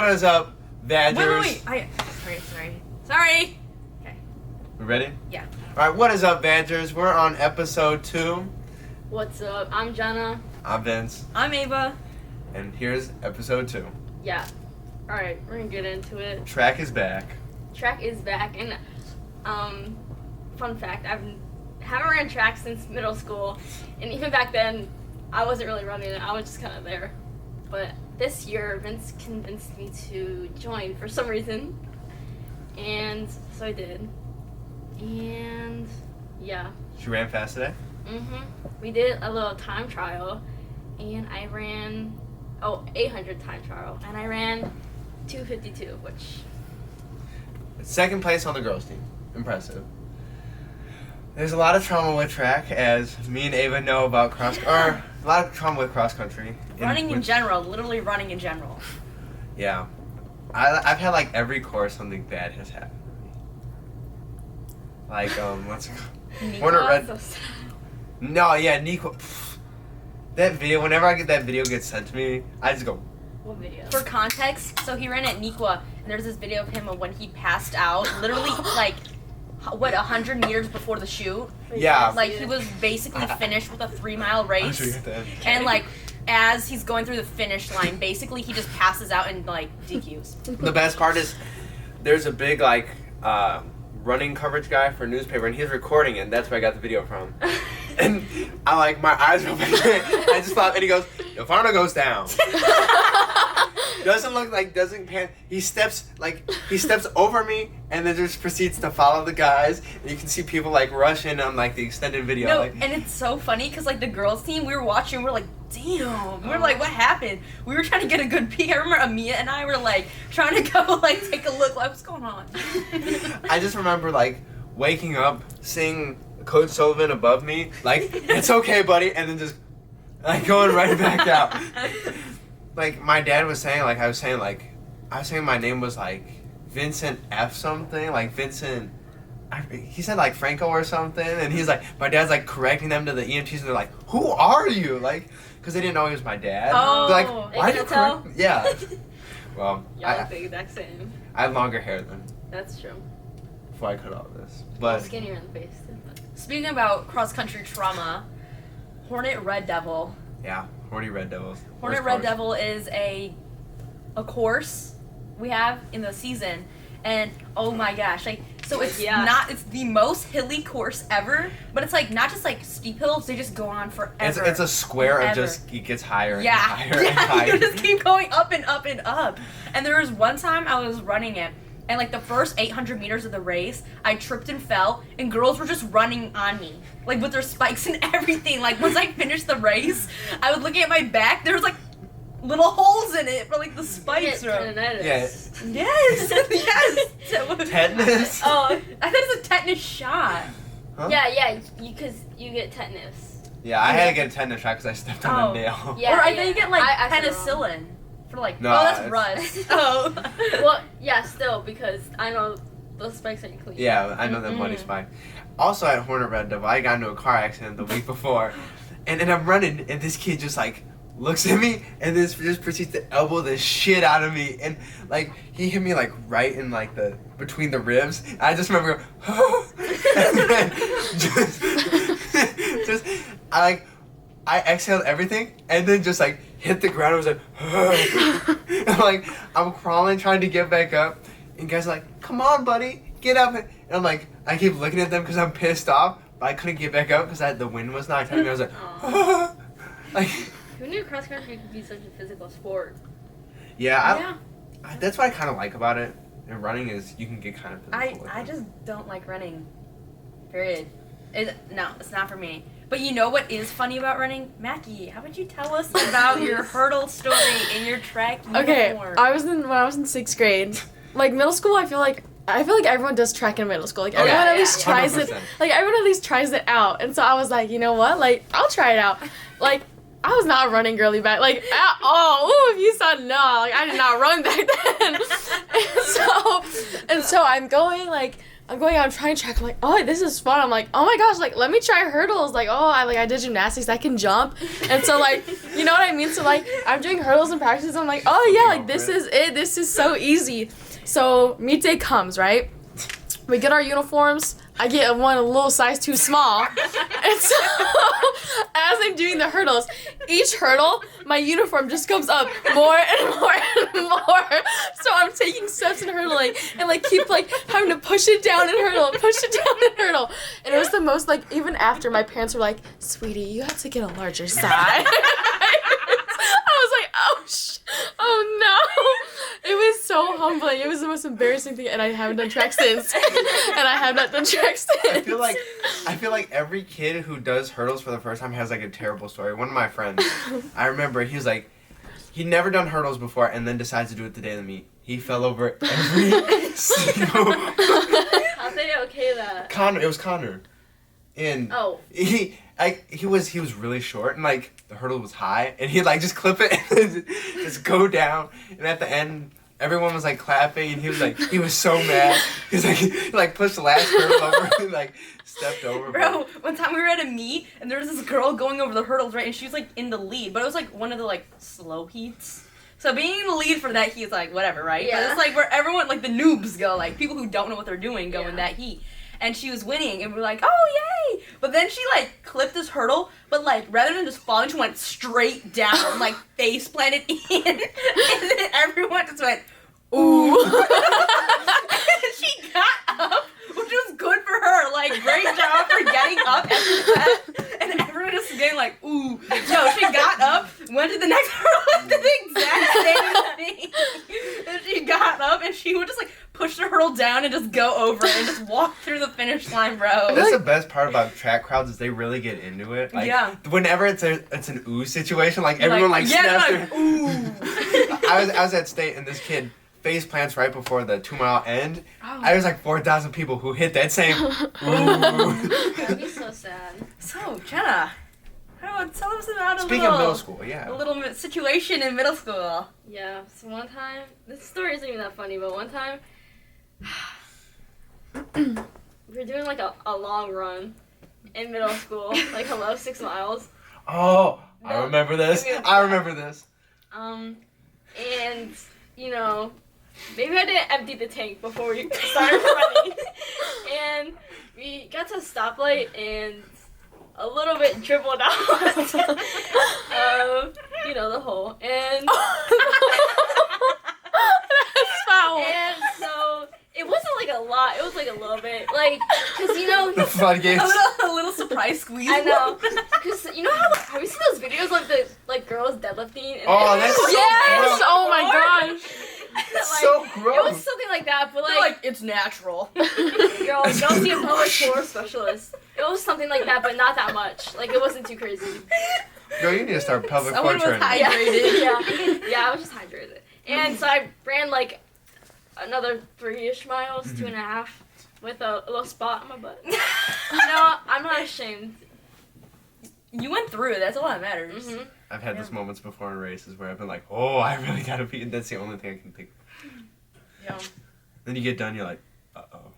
What is up, Badgers? Wait. Sorry. Okay. We ready? Yeah. Alright, what is up, Badgers? We're on episode 2. What's up? I'm Jenna. I'm Vince. I'm Ava. And here's episode 2. Yeah. Alright, we're gonna get into it. Track is back. Track is back, and fun fact, haven't ran track since middle school, and even back then, I wasn't really running it. I was just kind of there. But this year, Vince convinced me to join for some reason, and so I did. And yeah. She ran fast today? We did a little time trial, and I ran 800 time trial, and I ran 2:52, which Second place on the girls' team. Impressive. There's a lot of trauma with track, as me and Ava know about a lot of trauma with cross country. Running in general, literally running in general. Yeah. I've had like every course something bad has happened to me. Like, what's it called? so sad. No, yeah, Nico. That video, whenever I get that video gets sent to me, I just go. What video? For context, so he ran at Niqua, and there's this video of him of when he passed out, literally, like, 100 meters before the shoot? Yeah. Like, he was basically finished with a 3-mile race. I'll show you that. And, like, as he's going through the finish line, basically he just passes out and, like, DQs. The best part is there's a big, like, running coverage guy for a newspaper, and he's recording it, and that's where I got the video from. And I like, my eyes are open. I just thought, and he goes, Yafana goes down. Doesn't pan. He steps over me, and then just proceeds to follow the guys. And you can see people like rush in on like the extended video. No, like, and it's so funny because like the girls team, we were watching, we're like, damn. We were like, what happened? We were trying to get a good peek. I remember Amia and I were like trying to go like take a look. Like, what's going on? I just remember like waking up, seeing Coach Sullivan above me, like, it's okay, buddy, and then just like going right back out. Like my dad was saying, I was saying my name was like Vincent F something, like Vincent. He said like Franco or something, and he's like, my dad's like correcting them to the EMTs, and they're like, "Who are you?" Like, because they didn't know he was my dad. Oh, they're like, why did you tell? Yeah. Well, Y'all look the exact same. I had longer hair then That's true. before I cut all this, I'm but skinnier in the face too. Speaking about cross country trauma, Hornet Red Devil. yeah, Horny Red Devils. Hornet Worst Red course. Devil is a course we have in the season, and oh my gosh, like, so it's it's the most hilly course ever, but it's like not just like steep hills, they just go on forever. It's a square of Forever. just, it gets higher and Yeah, higher and higher. you just keep going up and up and up. And there was one time I was running it, and like the first 800 meters of the race, I tripped and fell, and girls were just running on me, like with their spikes and everything. Like once I finished the race, I was looking at my back, there was like little holes in it for like the spikes. Yeah. Yes, yes. Tetanus? Oh, I thought it was a tetanus shot. Huh? yeah, because you get tetanus. Yeah, I had to get a tetanus shot because I stepped on a nail. Yeah, Or I think you get like I said penicillin for like. No, oh, that's it's- rust. Oh. Well, yeah, still, because I know those spikes ain't clean. Yeah, I know that money spike. Also at Hornet Red Devil, I got into a car accident the week before, and then I'm running, and this kid just like looks at me, and then just proceeds to elbow the shit out of me, and like he hit me like right in like the between the ribs. I just remember going, and then just I exhaled everything, and then just like hit the ground. I was like, and, like I'm crawling, trying to get back up, and guys are like, "Come on, buddy, get up!" And I'm like, I keep looking at them because I'm pissed off, but I couldn't get back up because the wind was knocked out of me. I was like, like. Who knew cross country could be such a physical sport? Yeah, that's what I kind of like about it. And running is you can get kind of physical. I just don't like running. Period. No, it's not for me. But you know what is funny about running? Mackie, how would you tell us about your hurdle story in your track uniform? Okay, when I was in 6th grade, like middle school, I feel like everyone does track in middle school. Like everyone at least tries it. 100%. Like everyone at least tries it out. And so I was like, you know what? Like I'll try it out. Like I was not running girly back, like at all. Ooh, if you saw, no, like I did not run back then. and so I'm going like I'm going out and trying track. I'm like, oh, this is fun. I'm like, oh my gosh, like, let me try hurdles. Like, oh, I did gymnastics. I can jump. And so, like, you know what I mean? So, like, I'm doing hurdles and practice. I'm like, oh, yeah, like, this is it. This is so easy. So, meet day comes, right? We get our uniforms. I get one a little size too small. And so, as I'm doing the hurdles, each hurdle, my uniform just comes up more and more and more. So I'm taking steps and hurdling and, like, keep, like, having to push it down and hurdle, push it down and hurdle. And it was the most, like, even after my parents were like, sweetie, you have to get a larger size. I was like, oh no. It was so humbling. It was the most embarrassing thing, and I haven't done track since. And I have not done track since. I feel like every kid who does hurdles for the first time has like a terrible story. One of my friends, I remember he was like, he'd never done hurdles before and then decides to do it the day of the meet. He fell over every single. How'd they okay that? It was Connor. And he was really short and like the hurdle was high and he'd like just clip it and just go down, and at the end everyone was like clapping and he was so mad. He like pushed the last hurdle over and like stepped over. Bro, one time we were at a meet and there was this girl going over the hurdles, right, and she was like in the lead, but it was like one of the like slow heats. So being in the lead for that heat's like whatever, right? Yeah. But it's like where everyone, like the noobs go, like people who don't know what they're doing go in that heat. And she was winning, and we were like, oh, yay! But then she, like, clipped this hurdle, but, like, rather than just falling, she went straight down, like, face planted in, and then everyone just went, ooh. And she got up, which was good for her, like, great job for getting up after that. And everyone just getting like, ooh. No, she got up, went to the next hurdle, did the exact same thing. And she got up, and she would just, like, push the hurdle down and just go over it and just walk through the finish line, bro. That's the best part about track crowds is they really get into it. Like, yeah. Whenever it's an ooh situation, like everyone like snaps like, ooh. I was at state and this kid face plants right before the 2 mile end. Oh. I was like 4,000 people who hit that same ooh. That'd be so sad. So Jenna, tell us about Speaking of middle school, a little situation in middle school. Yeah. So one time, this story isn't even that funny, but one time. We were doing like a long run in middle school, like 6 miles. Oh, I remember this. And you know, maybe I didn't empty the tank before we started running, and we got to a stoplight and a little bit dribbled out. You know, the hole, and that's foul. And so. It wasn't like a lot. It was like a little bit, like, cause you know, the floodgates. A little surprise squeeze. I know, cause you know how have you seen those videos of the like girls deadlifting? And that's so yes! Oh my gosh. That's so gross. It was something like that, but like it's natural. Girls, don't see a pelvic floor specialist. It was something like that, but not that much. Like it wasn't too crazy. Girl, you need to start pelvic floor training. Hydrated. Yeah, I was just hydrated, and so I ran like. Another 3-ish miles, 2.5, with a little spot on my butt. No, I'm not ashamed. You went through it. That's all that matters. Mm-hmm. I've had those moments before in races where I've been like, oh, I really gotta pee. And that's the only thing I can think of. Yeah. Then you get done, you're like, uh-oh.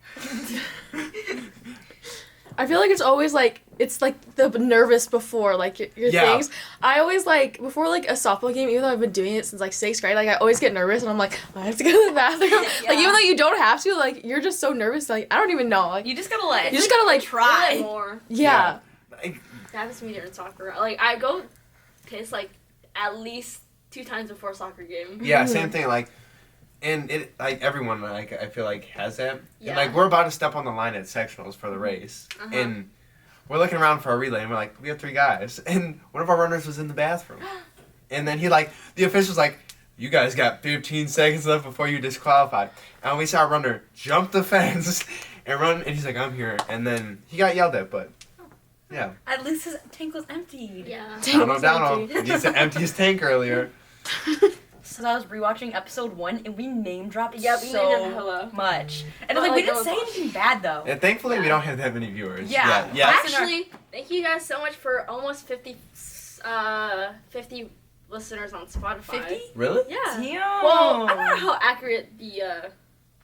I feel like it's always like, it's like the nervous before, like your things. I always like, before like a softball game, even though I've been doing it since like 6th grade, like I always get nervous and I'm like, I have to go to the bathroom. Like even though you don't have to, like you're just so nervous, like I don't even know. Like you just gotta try more. Yeah. That happens to me during soccer. Like I go piss like at least 2 times before a soccer game. Yeah, same thing. Like, and it like everyone like I feel like has that. Yeah. And like we're about to step on the line at sectionals for the race, and we're looking around for a relay, and we're like, we have 3 guys, and one of our runners was in the bathroom, and then the official's like, you guys got 15 seconds left before you disqualified, and we saw a runner jump the fence and run, and he's like, I'm here, and then he got yelled at, but. Yeah. At least his tank was emptied. Yeah. Down. He needs to empty his tank earlier. So I was rewatching episode 1 and we name dropped we named much. And like we didn't say anything bad though. And thankfully we don't have that many viewers. Yeah. Actually, thank you guys so much for almost 50 listeners on Spotify. 50? Really? Yeah. Damn. Well, I don't know how accurate the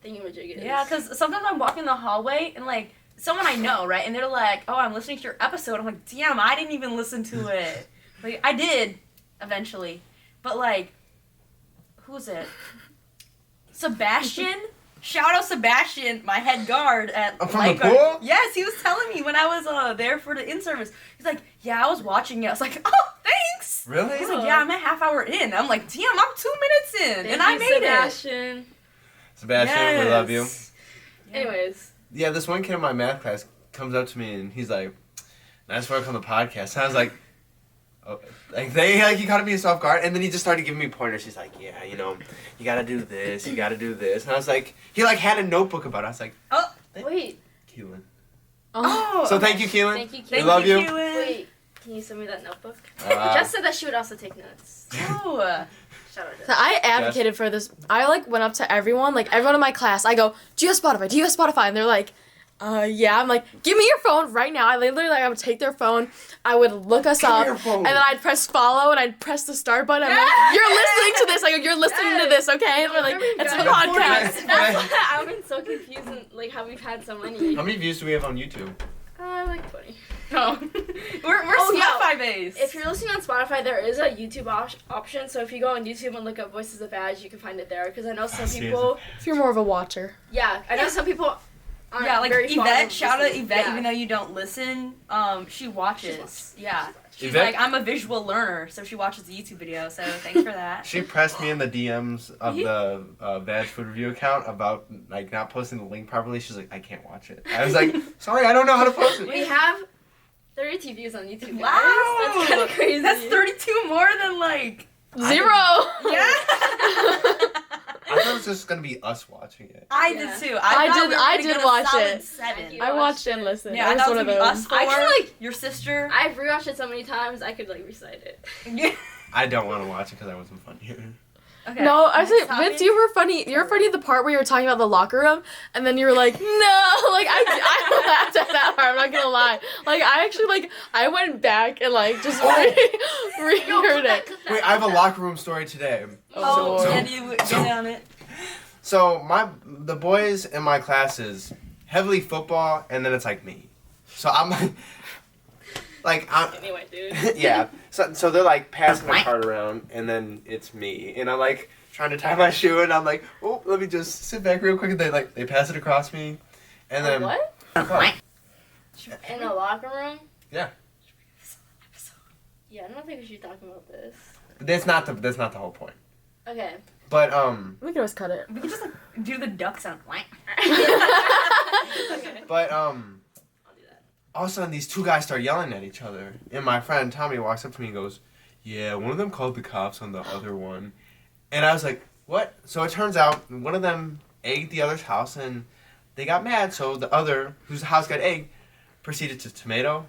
thingamajig is. Yeah, because sometimes I'm walking the hallway and like someone I know, right? And they're like, "Oh, I'm listening to your episode." I'm like, "Damn, I didn't even listen to it." Like I did, eventually, but like, who's it? Sebastian. Shout out Sebastian, my head guard at From the lifeguard. pool? Yes, he was telling me when I was there for the in-service. He's like, "Yeah, I was watching it." I was like, "Oh, thanks." Really? He's like, "Yeah, I'm a half hour in." I'm like, "Damn, I'm 2 minutes in, Thank and I you, made Sebastian. Sebastian, we love you. Yes. Anyways. Yeah, this one kid in my math class comes up to me and he's like, "Nice work on the podcast." And I was like, "Oh," he caught me off guard, and then he just started giving me pointers. He's like, "Yeah, you know, you gotta do this, you gotta do this," and I was like, he like had a notebook about it. I was like, Oh, Wait. Keelan. oh. So thank you, Keelan. Thank you, We Keelan. love you. Keelan. Wait. Can you send me that notebook? Uh, Jess said that she would also take notes. Oh. Shout out, So Jess. I advocated for this. I like went up to everyone, like everyone in my class. I go, "Do you have Spotify? Do you have Spotify?" And they're like, yeah. I'm like, "Give me your phone right now." I literally like I would take their phone. I would look us Give me up, your phone. and then I'd press follow, and I'd press the start button. I'm like, "You're listening to this. Like you're listening to this, okay?" And they're like, "It's a Yes. podcast." That's why I've been so confused and like how we've had so many. How many views do we have on YouTube? Like 20. No. we're Oh, yeah. Spotify based. If you're listening on Spotify, there is a YouTube option. So if you go on YouTube and look up Voices of Badge, you can find it there. Because I know some Voices people. If you're more of a watcher. Yeah, I know some people. Aren't Yeah, like very fond Yvette, of shout out listening. Yvette, Yeah. even though you don't listen, she watches. Yeah. She's Yvette- like, I'm a visual learner, so she watches the YouTube video, so thanks for that. She pressed me in the DMs of the Vag Food Review account about like not posting the link properly. She's like, "I can't watch it." I was like, "Sorry, I don't know how to post it." We have 32 views on YouTube. Guys. Wow! That's kind of crazy. That's 32 more than like... 0. Yeah! I thought it was just gonna be us watching it. I Yeah. did too. I thought did- we were I gonna did get a watch solid it. 7. I watched and listened. Yeah, I I was thought one it of was those. gonna be us 4, I actually, like- your sister. I've rewatched it so many times I could like recite it. Yeah. I don't want to watch it because I wasn't funny. Okay. No, I next said, topic. Vince, you were funny. You were funny at the part where you were talking about the locker room, and then you were like, "No," like I laughed at that part. I'm not gonna lie. Like I actually like I went back and like just reheard it. Wait, I have a locker room story today. Oh, So- yeah, you get on it. So the boys in my class is heavily football, and then it's like me. So I'm like I'm Anyway, dude. yeah. So they're like passing the cart around, and then it's me, and I'm like trying to tie my shoe, and I'm like, "Oh, let me just sit back real quick." And they pass it across me, and then What? What? In the locker room? Yeah. Yeah, I don't think we should talk about this. That's not the whole point. Okay. But We could always cut it. We could just like do the duck sound. Okay. but I'll do that. all of a sudden these two guys start yelling at each other, and my friend Tommy walks up to me and goes, "Yeah, one of them called the cops on the other one," and I was like, "What?" So it turns out one of them egged the other's house, and they got mad. So the other, whose house got egged, proceeded to tomato,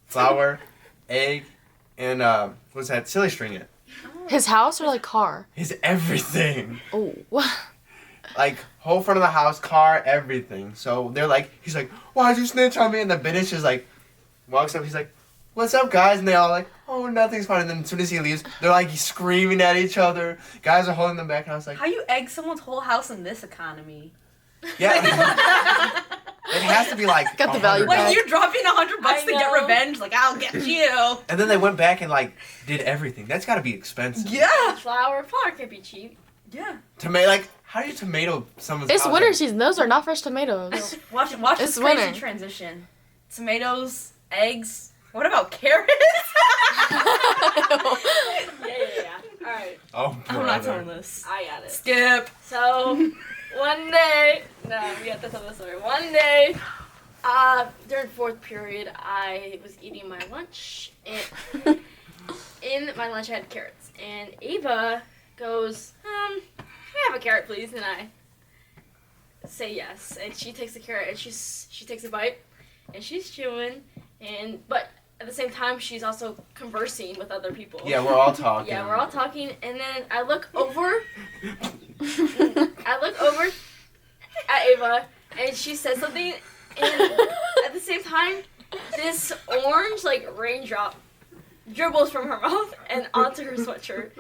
flour, egg, and what's that? Silly string it. His house or like car? His everything. Oh. Like, whole front of the house, car, everything. So they're like, he's like, "Why'd you snitch on me?" And the bitch is like, walks up, he's like, "What's up, guys?" And they all like, "Oh, nothing's fine." And then as soon as he leaves, they're like screaming at each other. Guys are holding them back, and I was like, How you egg someone's whole house in this economy? yeah. It has to be like Got the value $100. Like back. you're dropping $100 I to get know. revenge. Like I'll get you. And then they went back and like did everything. That's got to be expensive. Yeah. Flour could be cheap. Yeah. Tomato, like, how do you tomato someone's It's house? winter season. Those are not fresh tomatoes. Watch It's this crazy winter. transition. Tomatoes, eggs. What about carrots? Yeah. Alright, Oh, I'm not telling brother. this. I got it. Skip. So, one day, no, we have to tell the story. One day, during fourth period, I was eating my lunch, and in my lunch I had carrots, and Ava goes, "Can I have a carrot, please?" And I say yes, and she takes the carrot, and she takes a bite, and she's chewing, but at the same time, she's also conversing with other people. Yeah, we're all talking. Yeah, we're all talking, and then I look over at Ava, and she says something, and at the same time, this orange, like, raindrop dribbles from her mouth and onto her sweatshirt.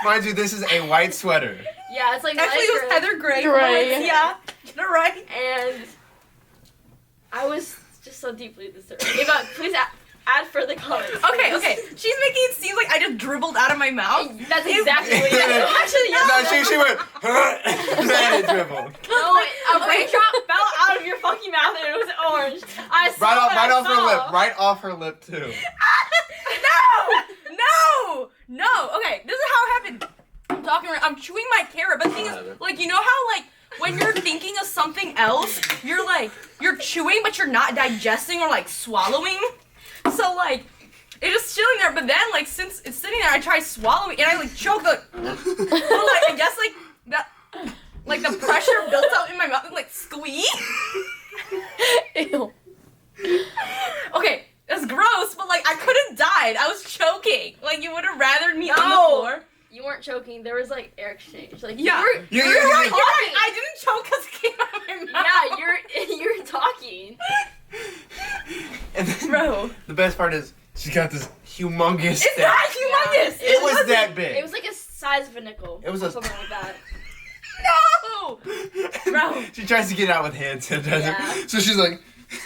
Mind you, this is a white sweater. Yeah, it's like Actually, light it was heather gray. Gray. Yeah, you're right. and I was just so deeply disturbed. Eva, please add further comments. Okay, please. okay. She's making it seem like I just dribbled out of my mouth. That's exactly what you did. Actually, No, yes. she went, and it dribbled. No, a raindrop fell out of your fucking mouth and it was orange. I saw Right it, off, I right off her saw. lip. Right off her lip, too. No. Okay, this is how it happened. I'm chewing my carrot, but the thing is, like, you know how, like, when you're thinking of something else, you're chewing, but you're not digesting or, like, swallowing. So, like, it's just chilling there, but then, like, since it's sitting there, I try swallowing, and I, like, choke, like, but, like, I guess, like, that, like, the pressure built up in my mouth and, like, squeeze. Ew. Okay, that's gross, but, like, I could have died. I was choking. Like, you would have rathered me on the No. floor. You weren't choking. There was like air exchange. Like Yeah. you were You're You're right, talking. you're right. I didn't choke because it came out of my mouth. Yeah, you're talking. And then, Bro. the best part is, she's got this humongous It's stick. not humongous. It was that big. It was like a size of a nickel. It was or a- something like that. No. Bro. She tries to get it out with hand sanitizer. Yeah. So she's like,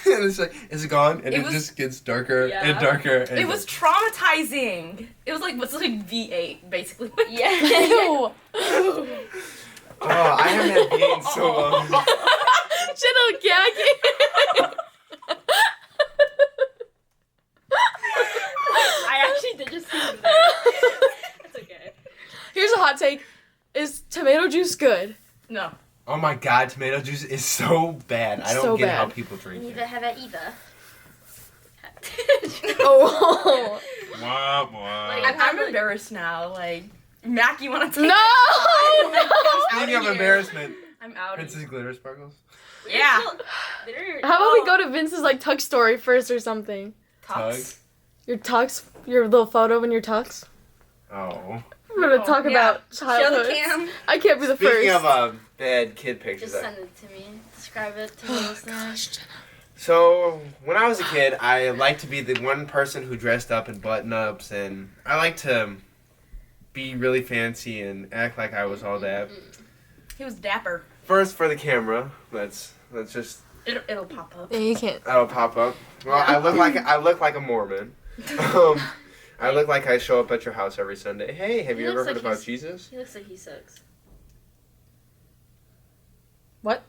and it's like, is it gone? And It it was- just gets darker Yeah. and darker. And It was traumatizing. It was like V8 basically. Yeah. Ew. oh, I haven't had V8 in so long. Chittle gagging. I actually did just see that. It's okay. Here's a hot take. Is tomato juice good? No. Oh my god, tomato juice is so bad. I don't So get how bad. people drink it. Neither have I either. Oh. Wah, wah. Like, I'm embarrassed now. Like, Mackie, want to take No. Speaking of here. embarrassment, I'm out. Princess Glitter Sparkles? Yeah. How about we go to Vince's like tux story first or something? Tux. Your tux, your little photo in your tux. Oh. We're gonna talk Yeah. about Show childhood. the cam. I can't be the Speaking first. of bad kid pictures, Just send it to me. Describe it to the Oh listeners. gosh. so when I was a kid, I liked to be the one person who dressed up in button-ups, and I liked to be really fancy and act like I was all that. He was dapper. First, for the camera, let's just It'll pop up. Yeah, you can't. that'll pop up. Well, I look like a Mormon. I look like I show up at your house every Sunday. Hey, have He you ever looks heard like about he's- Jesus? He looks like he sucks. What?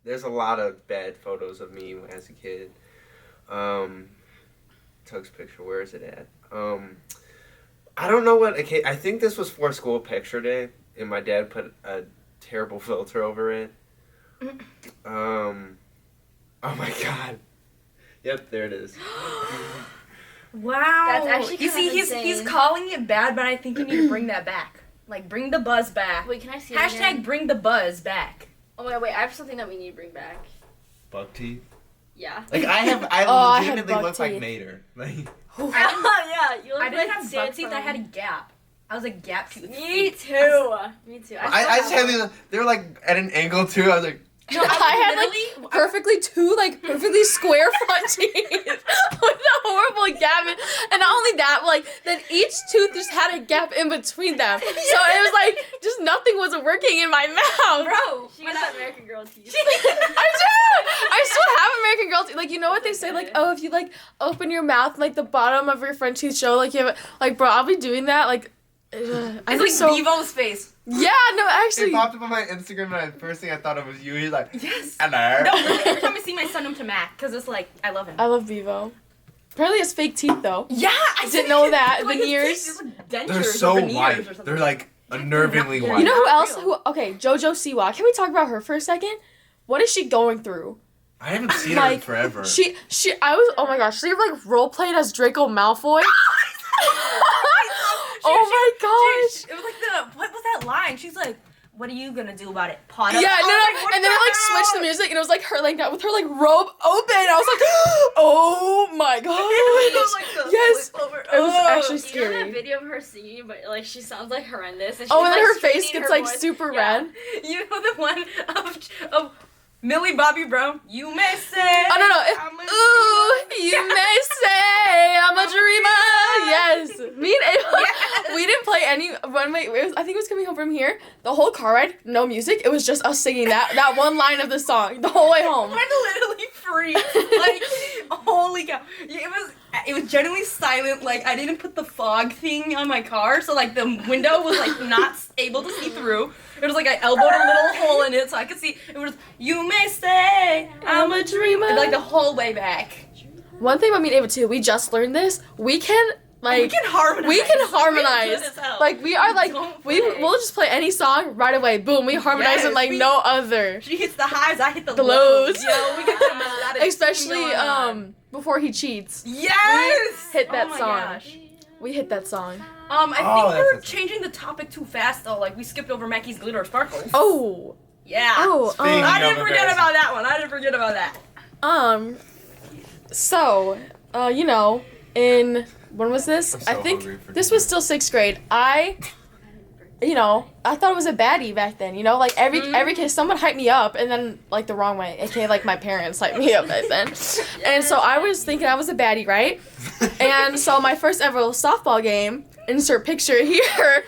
There's a lot of bad photos of me as a kid. Tug's picture, where is it at? I don't know what. Okay, I think this was for school picture day, and my dad put a terrible filter over it. Oh my god. Yep, there it is. Wow. That's actually You see, kind of he's insane. calling it bad, but I think you need to bring that back. Like, bring the buzz back. Wait, can I see it Hashtag again? bring the buzz back. Oh my god, wait, I have something that we need to bring back. Buck teeth. Yeah. Like I I had legitimately buck look like teeth. Mater. Like Yeah, you look I didn't like have Santa buck teeth, I had a gap. I was a gap tooth. Me too. Me too. I just had these. They were like at an angle too. I was like, No, I had literally- like perfectly two like perfectly square front teeth with a horrible gap, and not only that, like then each tooth just had a gap in between them, so it was like just nothing was working in my mouth. Bro, She got American Girl teeth. I still have American Girl teeth. Like, you know what they say? Like, oh, if you like open your mouth, like the bottom of your front teeth show, like you have, like, bro, I'll be doing that. Like, it's I'm like so. Bevo's face. Yeah, no, it actually. popped up on my Instagram, and the first thing I thought of was you. He's like, Yes. hello. No, really, every time I see him, I send him to Mac, because it's like, I love him. I love Vivo. Apparently, it's fake teeth though. Yeah, I Didn't know that. Like his Veneers. teeth is like dentures They're or so veneers white. or something. They're like unnervingly You white. You know who Not else? real. Okay, JoJo Siwa. Can we talk about her for a second? What is she going through? I haven't seen her in Like, forever. I was, oh my gosh, she like role played as Draco Malfoy. Oh my gosh. It was like what was that line? She's like, what are you gonna do about it? Pot up? Yeah, I no, was no, like, what and then it like the switched the hell? music, and it was like her like that with her like robe open. I was like, oh my It was gosh, like the yes, flip over. it was Oh. actually You know that scary. video of her singing, but like she sounds like horrendous. And Oh, she's, and then like, her face straightening gets her like voice. super Yeah. red. You know the one of Millie Bobby Brown? You may say. Oh no, no, I'm a- ooh, You may say I'm a dreamer. Yes. Me and Ava, we didn't play any. I think it was coming home from here. The whole car ride, no music. It was just us singing that one line of the song the whole way home. I literally freaked. Like, holy cow. It was genuinely silent. Like, I didn't put the fog thing on my car, so like the window was like not able to see through. It was like I elbowed a little hole in it so I could see. It was, you may say I'm a dreamer. And, like the whole way back. One thing about me and Ava too, we just learned this. We can harmonize. We're good as hell. Like we are like we'll just play any song right away. Boom, we harmonize it like no other. She hits the highs, I hit the lows. Yo, we get the melodic Especially before he cheats. Yes! We hit that oh my song. Gosh. We hit that song. I think that's we're changing the topic too fast though. Like we skipped over Mackie's glitter sparkles. Oh. Yeah. Oh. Speaking I didn't of forget embarrassing. about that one. I didn't forget about that. So, you know, in when was this? I'm so I think hungry for this dinner. was still 6th grade. I thought it was a baddie back then, you know, like every kid, someone hyped me up, and then like the wrong way, aka like my parents hyped me up back then, and so I was thinking I was a baddie, right? And so my first ever softball game, insert picture here,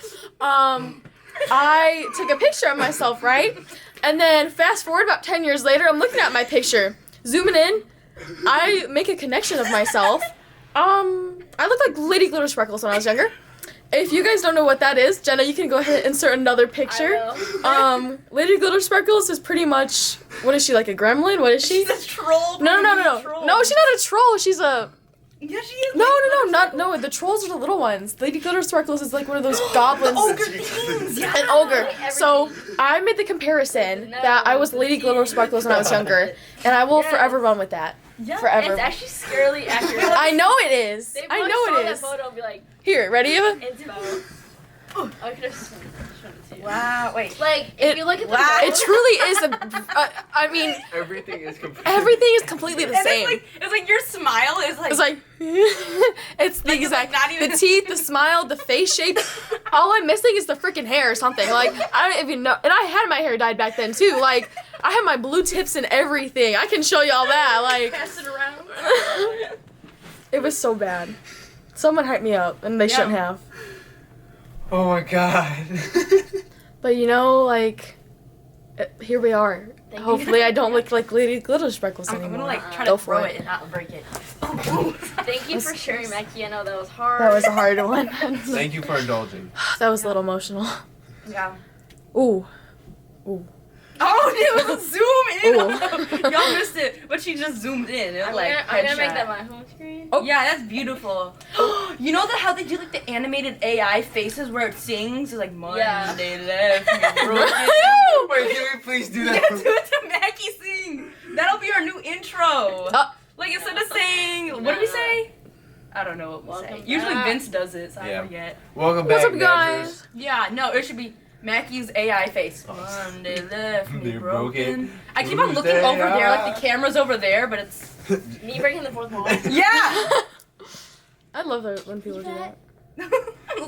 I took a picture of myself, right? And then fast forward about 10 years later, I'm looking at my picture, zooming in, I make a connection of myself. I looked like Lady Glitter Sparkles when I was younger. If you guys don't know what that is, Jenna, you can go ahead and insert another picture. Lady Glitter Sparkles is pretty much, what is she, like a gremlin? What is she? She's a troll. No. Troll. No, she's not a troll. She's a... Yeah, she is. No, the trolls are the little ones. Lady Glitter Sparkles is like one of those goblins. Ogre things. Yeah. An ogre. So I made the comparison that I was Lady Glitter Sparkles when I was younger, and I will forever run with that. Yeah. Forever. It's actually scarily accurate. I know it is. They I probably know saw it that is. photo and be like, Here, ready, Eva? inspo. I could have shown it to you. Wow. Wait. Like, if you look at the Wow. photo, It truly is I mean, Everything is completely the And same. it's like your smile is like. It's like, it's the Like, it's exact, like not even- the teeth, the smile, the face shape. All I'm missing is the freaking hair or something. Like, I don't even know. And I had my hair dyed back then too. Like, I had my blue tips and everything. I can show y'all that. Like, Pass it around. it was so bad. Someone hyped me up, and they shouldn't have. Oh my god. But you know, like, here we are. Thank you. Hopefully, I don't look like Lady Glitter Sparkles I'm anymore. gonna like try Go to for throw it. it and not break it. thank you for sharing, Mackie. I know that was hard. That was a hard one. Thank you for indulging. That was a little emotional. Yeah. Ooh. Oh, it was a zoom in. Ooh. Y'all missed it, but she just zoomed in. It was I'm like gonna make headshot. that my home screen. Oh. Yeah, that's beautiful. You know how they do like the animated AI faces where it sings? It's like Monday left me broken. Wait, can we please do Yeah, that? do it to Mackie sing. That'll be our new intro. Like instead of saying, what do we say? I don't know what we Welcome say. Usually back. Vince does it, so Yeah. I forget. Welcome What's back, up, guys? Badgers. Yeah, no, it should be Mackie's AI face. Monday left me They're broken. broken. I keep on looking Tuesday, over there, like the camera's over there, but it's Me breaking the fourth wall. yeah. I love that when people do that.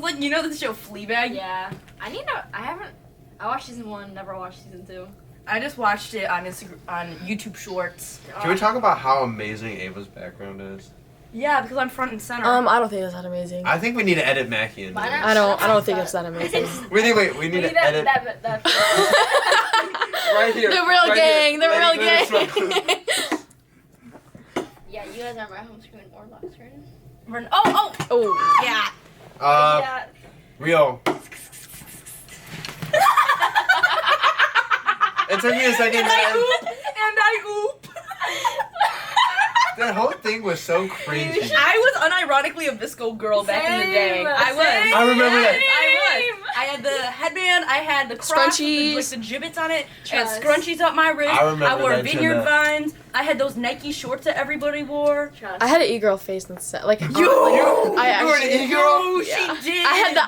Like you know the show Fleabag? Yeah. I watched season 1, never watched season 2. I just watched it on Instagram, on YouTube Shorts. Can we talk about how amazing Ava's background is? Yeah, because I'm front and center. I don't think it's that amazing. I think we need to edit Mackie in Why there. not? I don't think it's that amazing. We need to edit that right here. The real right gang, here. the real Lady Glitter gang. Yeah, you guys are my home screen or lock screen. Oh, Oh. yeah. Yeah. Rio. It took me a second. And I oop. That whole thing was so crazy. I was unironically a Visco girl back in the day. Same, I was. same. I remember that. I was. I had the headband. I had the cross Scrunchies. with like the gibbets on it. I had Trust. scrunchies up my wrist. I remember wore that, vineyard Jenna. vines. I had those Nike shorts that everybody wore. Trust. I had an e-girl face instead. Like, You I You were actually. an e-girl? Yeah. She did. I had the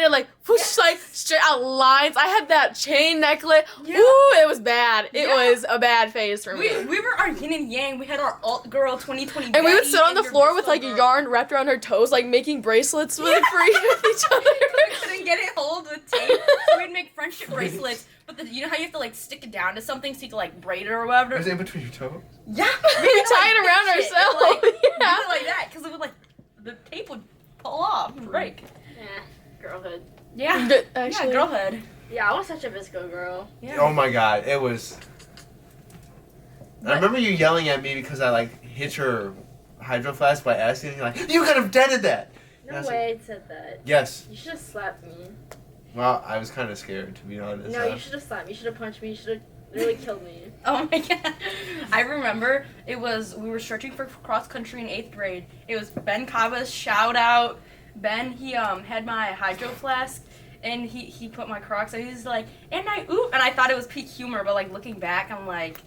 eyeliner, like, whoosh, like, straight out lines. I had that chain necklet. Yeah. Ooh, it was bad. It Yeah. was a bad phase for me. We were our yin and yang. We had our alt girl 2020. And we would Betty sit on the your floor with, Visco like, girl. yarn wrapped around her toes, like, making bracelets with with each other. We couldn't get it hold filled with tape. So we'd make friendship bracelets. But you know how you have to like stick it down to something so you can like braid it or whatever? Was it in between your toes? Yeah. We tie it around ourselves. Like, Yeah. do it like that because it would like the tape would fall off and break. Yeah, girlhood. Yeah. Good, Yeah, actually. girlhood. Yeah, I was such a visco girl. Yeah. Oh my god, it was. I remember you yelling at me because I like hit your hydro flask by accident. You're like, you could have dented that. No Yes. way I said that. Yes. You should have slapped me. Well, I was kind of scared to be honest. No, you should have slapped me. You should have punched me. You should have really killed me. Oh my god. I remember we were stretching for cross country in 8th grade. It was Ben Cava's shout out. Ben, he had my hydro flask and he put my Crocs and he's like, and I thought it was peak humor, but like looking back I'm like,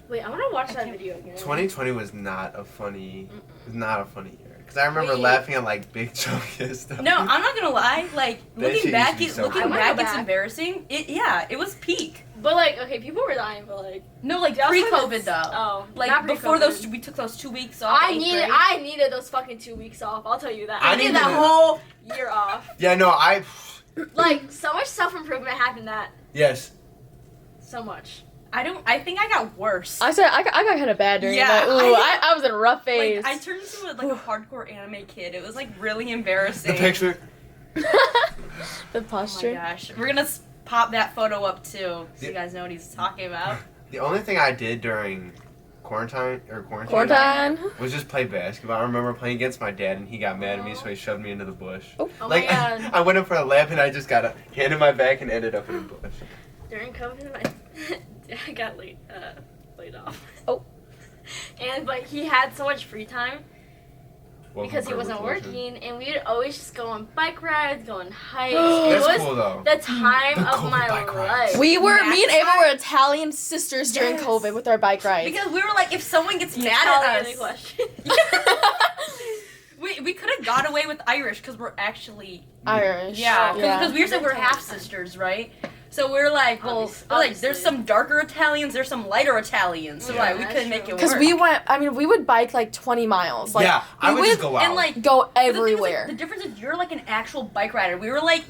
Wait, I want to watch that can't- video again. 2020 was not a funny year. Because I remember Wait. laughing at like big chunky stuff. no, I'm not gonna lie, like That shit looking back used to be so funny. I it's wanna go back. embarrassing. It was peak. But like, okay, people were dying, but like, No, like they also had pre-COVID this- though. Oh, Like not before pre-COVID. we took those 2 weeks off. I in 8th grade. needed those fucking 2 weeks off. I'll tell you that. I I needed needed that it. whole year off. Yeah, no, Like, so much self-improvement happened that. yes. So much. I think I got worse. I said I got kind of bad during Yeah, that. Ooh, I was in a rough phase. Like I turned into like a hardcore anime kid. It was like really embarrassing. The picture. The Oh my posture. gosh, we're gonna pop that photo up too, so Yeah. you guys know what he's talking about. The only thing I did during quarantine Quarantine. was just play basketball. I remember playing against my dad and he got mad at me, so he shoved me into the bush. Oh Like my god. I went up for a lap and I just got a hand in my back and ended up in a bush. During COVID, I got laid off. Oh. But he had so much free time Welcome because he for wasn't reclusion. working, and we'd always just go on bike rides, go on hikes. It That's was cool though. the time The of COVID my bike rides. life. Me and Ava Max were Italian sisters during Yes. COVID with our bike rides. Because we were like, if someone gets mad Tell me at any us, question. we could have got away with Irish because we're actually Irish. yeah because we said we're That's half awesome. sisters, right? So we're like, well, Obviously. like there's some darker Italians, there's some lighter Italians, so Yeah. like we That's couldn't make it true. work. Because we would bike like 20 miles. Like, yeah, I we would just go out. and like go but the thing is, like, everywhere. the difference is you're like an actual bike rider. We were like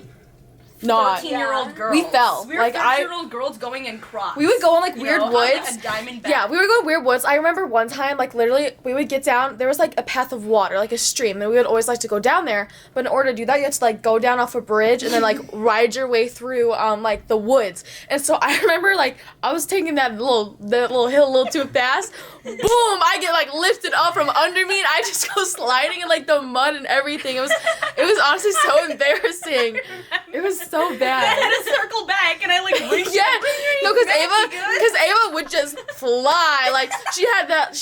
Not. 13-year-old Yeah. girls. We fell. We were Like, 13-year-old girls going in Crocs. We would go in like you weird know, on, woods. like, a diamond back. Yeah, we would go in weird woods. I remember one time, like literally, we would get down. There was like a path of water, like a stream, and we would always like to go down there. But in order to do that, you had to like go down off a bridge and then like ride your way through like the woods. And so I remember like I was taking that little hill a little too fast. Boom! I get like lifted up from under me, and I just go sliding in like the mud and everything. It was honestly so embarrassing. It was so I bad. had to circle back and I like reached. Yeah, no, because Mackie, good? Ava would just fly. Like she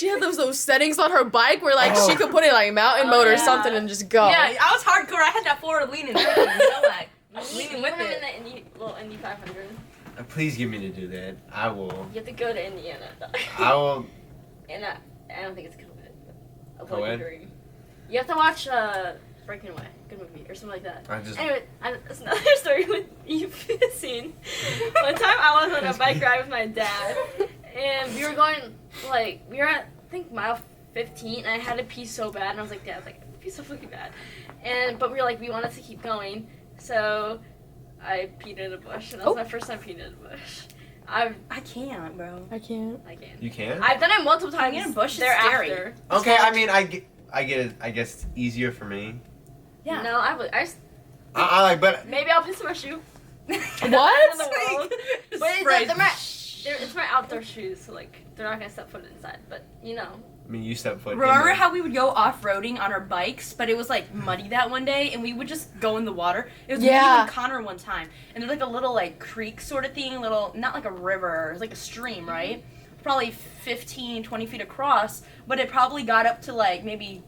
had those settings on her bike where like she could put it like mountain mode or yeah. something and just go. Yeah, I was hardcore. I had that forward leaning, you know, like leaning with I'm in it. the little Indy 500. Please get me to do that. I will. You have to go to Indiana. I will. And I don't think it's co-ed. But Co-ed? avoid your dream. You have to watch Breaking Away, good movie, or something like that. I just. Anyway, it's another story with you've seen. One time I was on a bike ride with my dad, and we were going, like, we were at, I think, mile 15, and I had to pee so bad, and I was like, Dad, like, I pee so fucking bad. But we were like, we wanted to keep going, so I peed in a bush, and that was my first time peeing in a bush. I can't, bro. I can't. I can't. You can. I've done it multiple times Peeing in a bush is thereafter. scary. Okay, I mean, I get it. I guess it's easier for me. Yeah. No, I like, but maybe I'll piss in my shoe. What? In the world. Just But spray. it's my outdoor shoes, so like they're not gonna step foot inside. But you know, I mean, you step foot. Remember in how we would go off-roading on our bikes, but it was like muddy that one day, and we would just go in the water. It was me Yeah. and Connor one time, and there's like a little like creek sort of thing, not like a river, it's like a stream, right? Probably 15, 20 feet across, but it probably got up to like maybe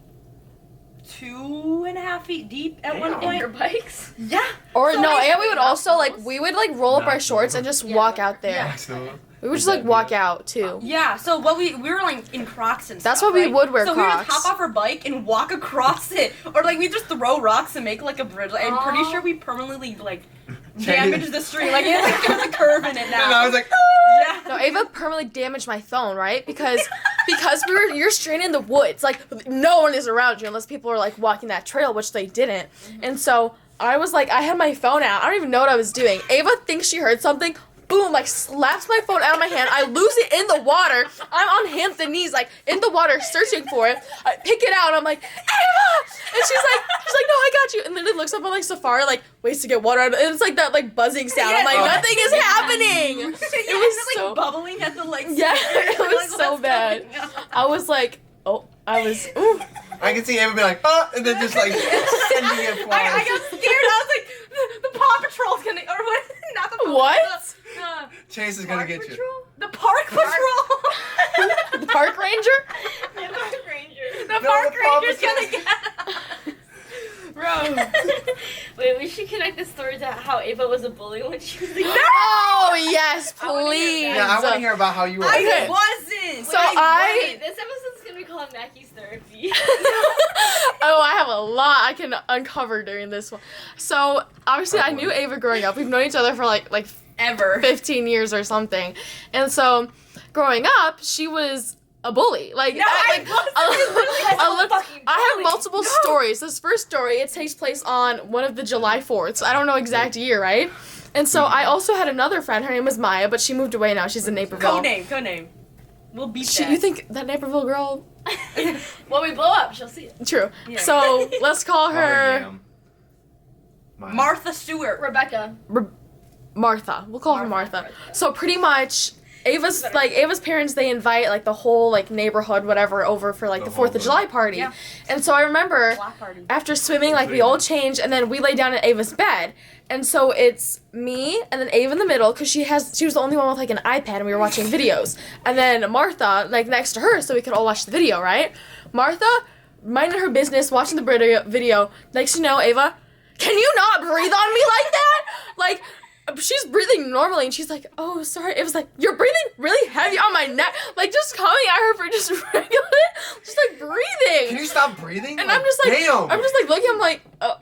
2.5 feet deep at one Damn. point. your bikes. Yeah. Or So no, I- and we would also like we would like roll up our Not shorts and just walk out there. Yeah. So, We would just like walk out too. Yeah, so what we were like in Crocs and That's stuff, what we right? would wear, So we would Crocs. hop off our bike and walk across it, or like we just throw rocks and make like a bridge. Like, I'm pretty Aw. sure we permanently like damaged the stream. Like there's a curve in it now. and I was like, yeah. No, Ava permanently damaged my phone, right? Because you're straight in the woods. Like no one is around you unless people are like walking that trail, which they didn't. And so I was like, I had my phone out. I don't even know what I was doing. Ava thinks she heard something. Boom, like slaps my phone out of my hand. I lose it in the water. I'm on hands and knees, like in the water, searching for it. I pick it out. And I'm like, Ava! And she's like, no, I got you. And then it looks up on like Safari, like ways to get water out of it. And it's like that like buzzing sound. I'm like, nothing is happening. It was so bubbling at the like. Yeah, it was so bad. I was like, ooh. I can see Ava be like, oh, and then just like sending it flying. I got scared. I was like, the Paw Patrol's gonna, or what? Not the Paw What? Chase is gonna get Patrol? you. The Park Patrol. The park ranger? The Park Ranger. The No, Park the Paw Ranger's Patrol. gonna get. Bro. Wait, we should connect this story to how Ava was a bully when she was a kid. Oh, yes, I wanna hear please. Yeah, I want to hear about how you were. I wasn't. So I- Wait, this episode's gonna be called Mackie's Therapy. Oh, I have a lot I can uncover during this one. So, obviously, I knew Ava growing up. We've known each other for like Ever. 15 years or something. And so, growing up, she was a bully. Like, No, I wasn't. I have multiple stories. This first story, it takes place on one of the July 4ths. I don't know exact year, right? And so, I also had another friend. Her name was Maya, but she moved away now. She's in Naperville. Codename. We'll beat that. You think that Naperville girl? When we blow up, she'll see it. True. Yeah. So, let's call her Martha Stewart. Rebecca. Martha. We'll call her Martha. Martha. So pretty much Ava's parents, they invite like the whole like neighborhood whatever over for like the 4th of July party. Yeah. And so I remember Block party. after swimming like we all changed and then we lay down in Ava's bed. And so it's me and then Ava in the middle cuz she was the only one with like an iPad and we were watching videos. And then Martha like next to her so we could all watch the video, right? Martha minding her business watching the video. Next you know, Ava, can you not breathe on me like that? Like she's breathing normally and she's like, oh, sorry. It was like, you're breathing really heavy on my neck. Like, just coming at her for just regular, just like breathing. Can you stop breathing? And I'm just like, damn. I'm just like looking, I'm like, oh.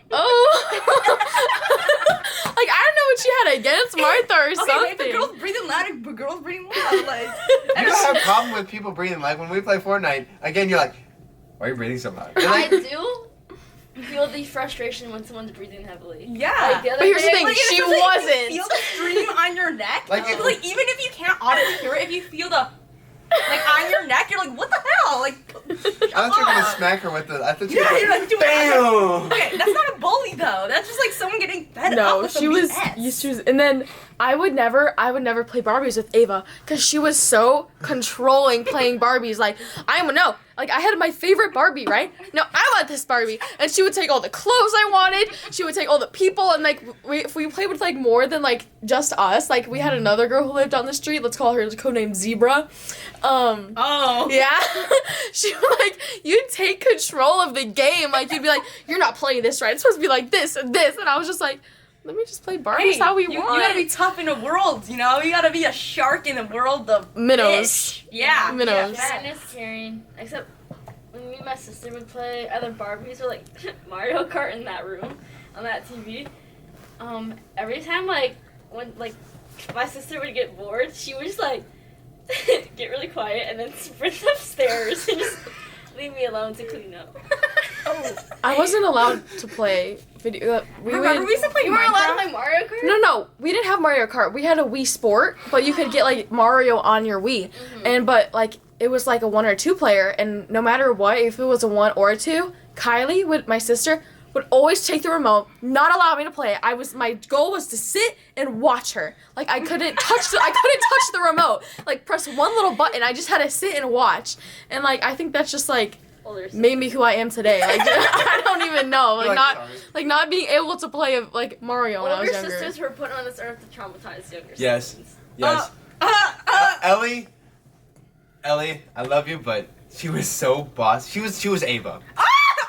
Like, I don't know what she had against Martha or Okay, something. if a girl's breathing loud, a girl's breathing loud. Like, You don't have a problem with people breathing. Like when we play Fortnite, again, you're like, why are you breathing so loud? You're I like, do feel the frustration when someone's breathing heavily. yeah. Like the other But here's the day- thing, Like, she it's just, like, wasn't. You feel the stream on your neck. Like, Like, it- even if you can't audibly hear it, if you feel the like on your neck, you're like, what the hell? Like, I thought you were gonna smack her with the. I thought you yeah, were you're like, doing bam. Okay, that's not a bully though. That's just like someone getting fed up No, with she some was BS. and then I would never play Barbies with Ava because she was so controlling playing Barbies. Like like I had my favorite Barbie, right? No, I want this Barbie, and she would take all the clothes I wanted. She would take all the people, and like if we played with like more than like just us, like we had another girl who lived on the street. Let's call her codename Zebra. Oh. Yeah, she would like you'd take control of the game. Like you'd be like, you're not playing this right. It's supposed to be like this and this, and I was just like, let me just play Barbies Hey, how we you want. gotta be tough in the world, you know? You gotta be a shark in the world of Minnows. fish. Yeah. Minnows. Madness caring. Except when me and my sister would play other Barbies or like Mario Kart in that room on that TV. Every time when my sister would get bored, she would just like get really quiet and then sprint upstairs and just leave me alone to clean up. I wasn't allowed to play video. Remember we used to play You weren't allowed to Minecraft? play Mario Kart? No, we didn't have Mario Kart. We had a Wii Sport, but you could get like Mario on your Wii, but like it was like a 1 or 2 player, and no matter what, if it was a 1 or a 2, Kylie, my sister, would always take the remote, not allow me to play it. My goal was to sit and watch her. Like I couldn't touch the remote. Like press one little button. I just had to sit and watch. And like I think that's just like Older made me who I am today. Like I don't even know. You're Like sorry. not being able to play like Mario when I was Older younger. sisters were put on this earth to traumatize younger Yes. siblings. Yes. Ellie, I love you, but she was so boss. She was Ava.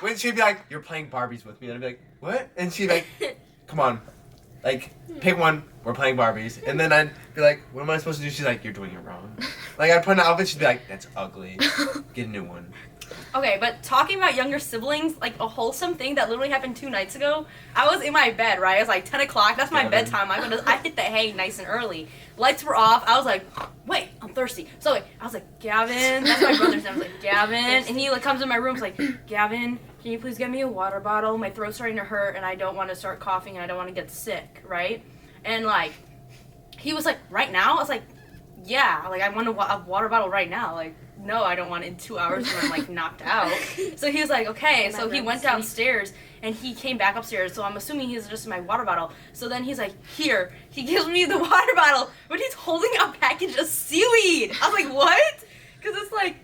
When she'd be like, "You're playing Barbies with me," and I'd be like, "What?" And she'd be like, "Come on, like pick one. We're playing Barbies." And then I'd be like, "What am I supposed to do?" She's like, "You're doing it wrong." Like I'd put an outfit. She'd be like, "That's ugly. Get a new one." Okay, but talking about younger siblings, like a wholesome thing that literally happened 2 nights ago. I was in my bed, right? It was like 10 o'clock. That's my Yeah. bedtime. I hit the hay nice and early. Lights were off. I was like, wait, I'm thirsty. So like, I was like, Gavin, that's my brother's name. I was like, Gavin, and he like comes in my room. He's like, Gavin, can you please get me a water bottle? My throat's starting to hurt, and I don't want to start coughing, and I don't want to get sick, right? And like, he was like, right now? I was like, yeah, like I want a water bottle right now. Like, no, I don't want it in 2 hours when I'm like knocked out. So he was like, okay. So he went downstairs and he came back upstairs. So I'm assuming he's just in my water bottle. So then he's like, here. He gives me the water bottle, but he's holding a package of seaweed. I was like, what? Because it's like,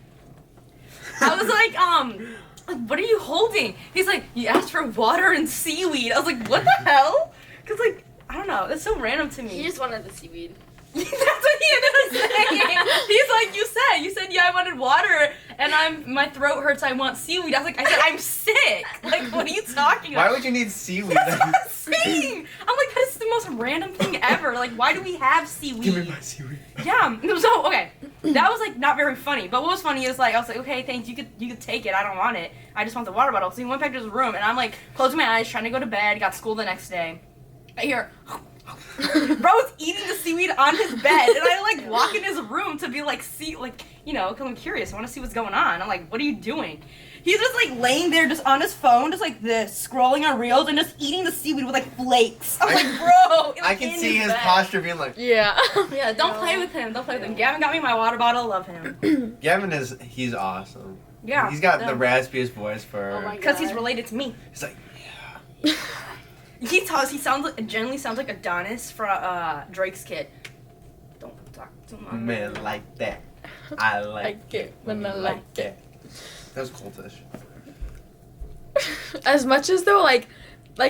I was like, what are you holding? He's like, you asked for water and seaweed. I was like, what the hell? Because like, I don't know. That's so random to me. He just wanted the seaweed. That's what he ended up saying. He's like, you said, yeah, I wanted water, and my throat hurts, I want seaweed. I said, I'm sick. Like, what are you talking about? Why would you need seaweed? That's what I'm saying. I'm like, that is the most random thing ever. Like, why do we have seaweed? Give me my seaweed. Yeah. So, okay. That was, like, not very funny. But what was funny is, like, I was like, okay, thanks. You could take it. I don't want it. I just want the water bottle. So he went back to his room, and I'm, like, closing my eyes, trying to go to bed, got school the next day. I hear... Bro's eating the seaweed on his bed, and I like walk in his room to be like, because I'm curious. I want to see what's going on. I'm like, what are you doing? He's just like laying there, just on his phone, just like this, scrolling on reels, and just eating the seaweed with like flakes. I'm like, bro. I can see his posture being like, Yeah. Yeah, don't play with him. Don't play with him. Gavin got me my water bottle. Love him. Gavin he's awesome. Yeah. He's got the raspiest voice for. Oh my Because he's related to me. He's like, yeah. He generally sounds like Adonis from Drake's kid. Don't talk to my Man like that. I like it when I like it. That was cultish. As much as though like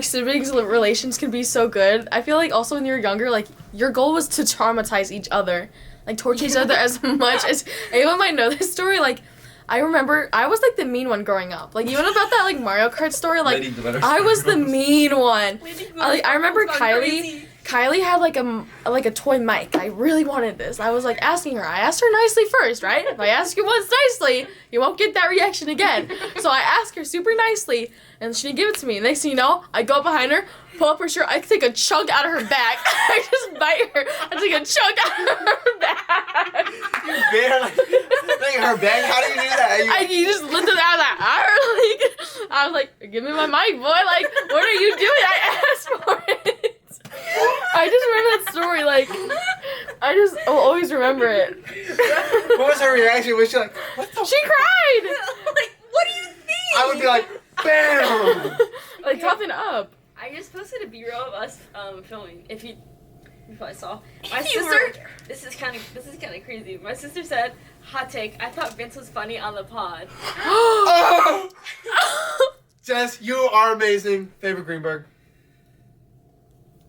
siblings relations can be so good, I feel like also when you're younger, like your goal was to traumatize each other, like torture each other as much as anyone might know this story. Like I remember I was like the mean one growing up. Like even about that like Mario Kart story, like I was the mean one. I remember Kylie had like a toy mic. I really wanted this. I was like asking her. I asked her nicely first, right? If I ask you once nicely, you won't get that reaction again. So I asked her super nicely, and she didn't give it to me. Next thing you know, I go up behind her, pull up her shirt, I take a chunk out of her back. I just bite her. I take a chunk out of her back. You barely her back. How do you do that? You just lifted it out like, I was like, give me my mic, boy. Like, what are you doing? I asked for it. I just remember that story. Like, I'll always remember it. What was her reaction? Was she like, what the? She cried. Like, what do you think? I would be like, bam. Like, toughen up. I just posted a B-roll of us filming. If you probably saw. My You sister. were- This is kind of crazy. My sister said, "Hot take. I thought Vince was funny on the pod." Oh! Jess, you are amazing. Favorite Greenberg.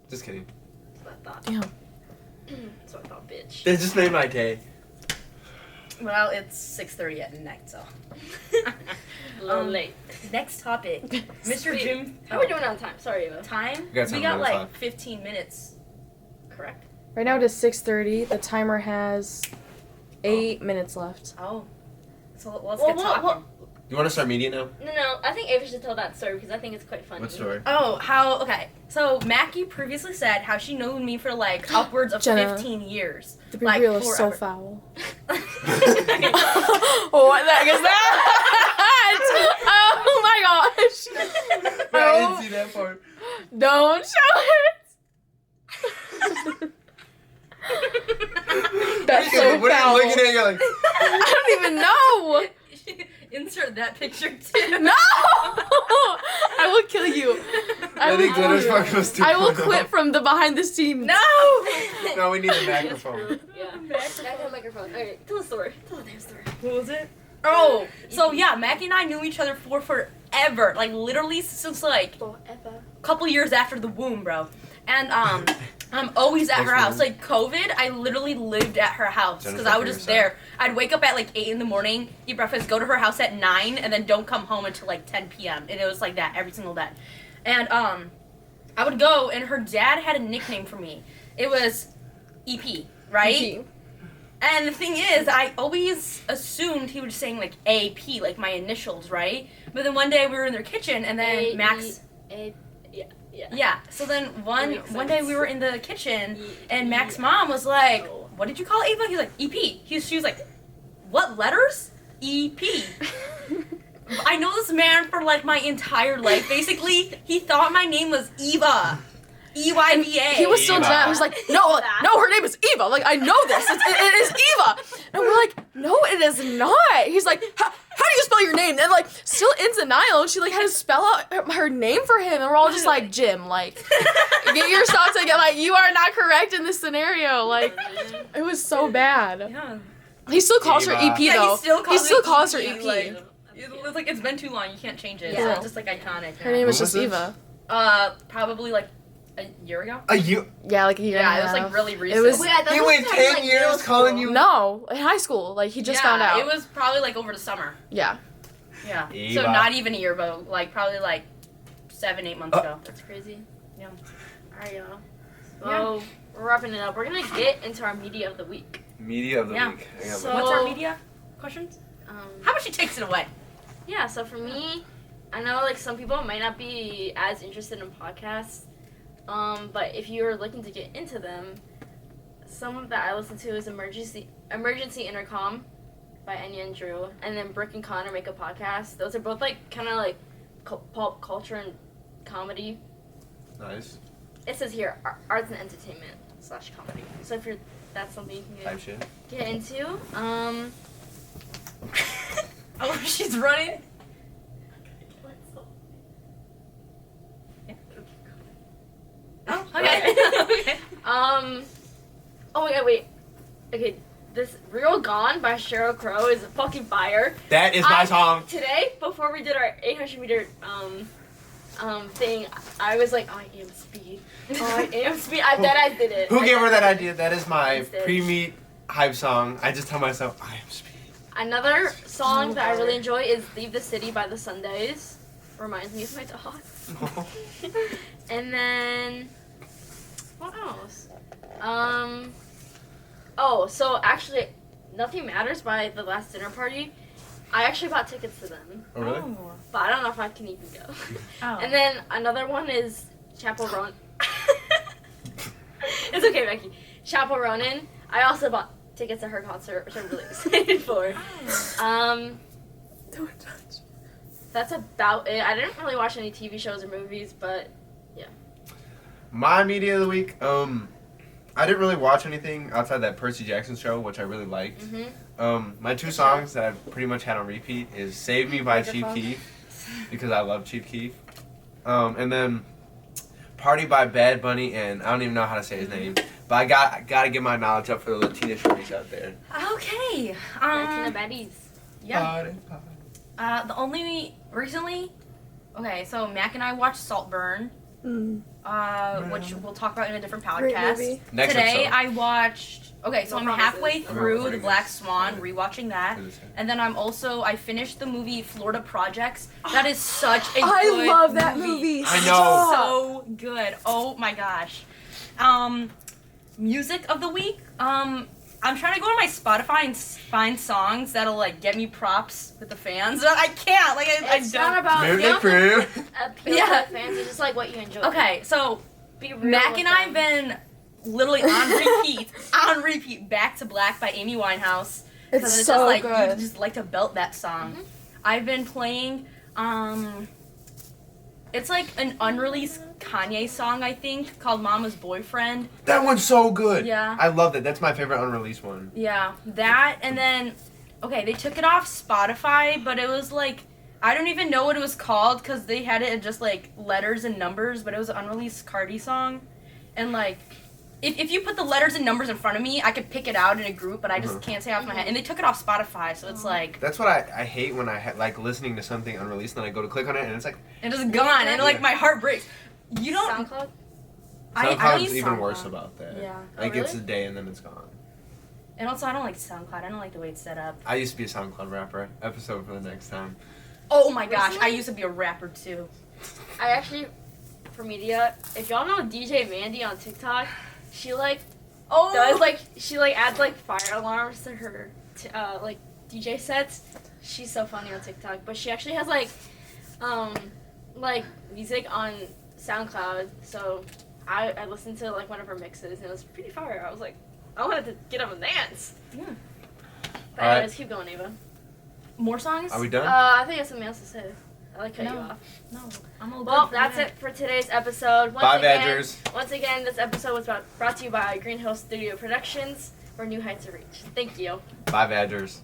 Just kidding. That's what I thought. Damn. So I thought, bitch. That just made my day. Well, it's 6:30 at night, so. A little late. Next topic, Mr. Wait, Jim. How are we doing on time? Sorry, Eva. Time? We got 10 We got minutes like left. 15 minutes. Correct. Right now it is 6:30. The timer has 8 minutes left. Oh. So let's get talking. You want to start media now? No, I think Ava should tell that story because I think it's quite funny. What story? Oh, okay. So Mackie previously said how she known me for like upwards of Jenna. 15 years. To be Like, real, it's so forever. foul. What the heck is that? Oh my gosh! I didn't see that part. Don't show it. That's so What are foul. you looking at? You're like, I don't even know. Insert that picture too. No! I will kill you. I think Glitter's part goes too I will far. quit from the behind the scenes. No! No, we need the microphone. Yeah. Back to the microphone. Okay, tell the story. Tell the damn story. What was it? Oh, so yeah, Mackie and I knew each other for forever. Like literally since like Forever. a couple years after the womb, bro. And I'm always at her house. Like COVID, I literally lived at her house because I was just there. I'd wake up at like 8 in the morning, eat breakfast, go to her house at 9, and then don't come home until like 10 p.m. And it was like that every single day. And I would go, and her dad had a nickname for me. It was EP, right? EP. And the thing is, I always assumed he was saying like AP, like my initials, right? But then one day we were in their kitchen, and then Max. Yeah. Yeah. So then one makes day sense. we were in the kitchen, and Max's mom was like, what did you call Ava? He's like, EP. She was like, what letters? EP. I know this man for like my entire life. Basically, he thought my name was Eva. EYVA. He was still Eva. down. He was like, no, her name is Eva. Like, I know this. It is Eva. And we're like, no, it is not. He's like, how do you spell your name? And like, still in denial. And she like had to spell out her name for him. And we're all just like, Jim, like, get your stuff together. Like, you are not correct in this scenario. Like, it was so bad. Yeah. He still calls her Eva. EP Yeah, though. He still calls her EP. EP. Like, it's like, it's been too long. You can't change it. Yeah. It's just like iconic. Her name is When just was Eva. Probably like a year ago. Yeah, like a year. Yeah, and it was a like half. really recent. It was Wait, I thought He this went was 10 like years middle calling school. you. no, in high school. Like he just found out. It was probably like over the summer. Yeah. Yeah. Eva. So not even a year, but like probably like 7-8 months ago. That's crazy. Yeah. Alright, y'all. So we're wrapping it up. We're gonna get into our media of the week. Media of the Yeah. week. I got So- What's our media questions? How about she takes it away? Yeah, so for me, I know like some people might not be as interested in podcasts, but if you're looking to get into them, some that I listen to is Emergency Intercom by Enya and Drew, and then Brick and Connor make a podcast. Those are both like kind of like pop culture and comedy. Nice. It says here arts and entertainment / comedy. So if that's something you Type can shit. get into. Oh, she's running. Oh, okay. Okay. Oh my god, wait. Okay, this Real Gone by Sheryl Crow is a fucking fire. That is my song. Today, before we did our 800 meter thing, I was like, I am speed. I am speed. I bet I did it. Who gave her that idea? That is my Instead. pre-meet hype song. I just tell myself, I am speed. Another song that I really enjoy is Leave the City by the Sundays. Reminds me of my dog. And then, what else? Oh, so actually, Nothing Matters by The Last Dinner Party. I actually bought tickets to them, Oh, really? but I don't know if I can even go. Oh. And then another one is Chapel Ronin. It's okay, Mackie. Chapel Ronin. I also bought tickets to her concert, which I'm really excited for. Don't touch. That's about it. I didn't really watch any TV shows or movies, but My media of the week, I didn't really watch anything outside that Percy Jackson show, which I really liked. My two songs that I've pretty much had on repeat is Save Me by Chief Keef, because I love Chief Keef. And then Party by Bad Bunny, and I don't even know how to say his name, but I gotta get my knowledge up for the Latina shorties out there. Okay. Latina Baddies. Yeah. Party, party. The only recently. Okay, so Mac and I watched Saltburn, which we'll talk about in a different Great podcast. movie. Next Today episode. I watched. Okay, so No I'm promises. halfway I'm through recording The Black this. Swan, Okay. rewatching that, What is it? and then I finished the movie Florida Projects. That is such a I good love that movie. I know. So good. Oh my gosh. Music of the week. I'm trying to go to my Spotify and find songs that'll like get me props with the fans. But I can't. Like I It's don't. not about Move you it don't have through. to appeal Yeah. to the fans. It's just like what you enjoy. Okay, so Be real Mac with and I have them. been literally on repeat, Back to Black by Amy Winehouse. It's Because so just like good. you just like to belt that song. I've been playing it's like an unreleased Kanye song, I think, called Mama's Boyfriend. That one's so good. Yeah. I love that. That's my favorite unreleased one. Yeah, that, and then, okay, they took it off Spotify, but it was like, I don't even know what it was called, because they had it in just like letters and numbers, but it was an unreleased Cardi song. And like, if you put the letters and numbers in front of me, I could pick it out in a group, but I just can't say it off my head. And they took it off Spotify, so it's like, That's what I hate when I like listening to something unreleased and then I go to click on it and it's like it is gone, and like my heart breaks. You don't. SoundCloud. I don't SoundCloud's use even SoundCloud. worse about that. Yeah. Like Oh, it's a really? day and then it's gone. And also, I don't like SoundCloud. I don't like the way it's set up. I used to be a SoundCloud rapper. Episode for the next time. Oh my gosh, Recently? I used to be a rapper too. I actually, for media, if y'all know DJ Mandy on TikTok, she like does like she like adds like fire alarms to her like DJ sets. She's so funny on TikTok, but she actually has like music on SoundCloud. So I listened to like one of her mixes and it was pretty fire. I was like, I wanted to get up and dance. Yeah. But Alright. anyways, keep going, Ava. More songs? Are we done? I think I have something else to say. I like cut you No. off. No. I'm all Well, good for that's now. it for today's episode. Bye, Badgers. Once again, this episode was brought to you by Greenhill Studio Productions, where new heights are reached. Thank you. Bye, Badgers.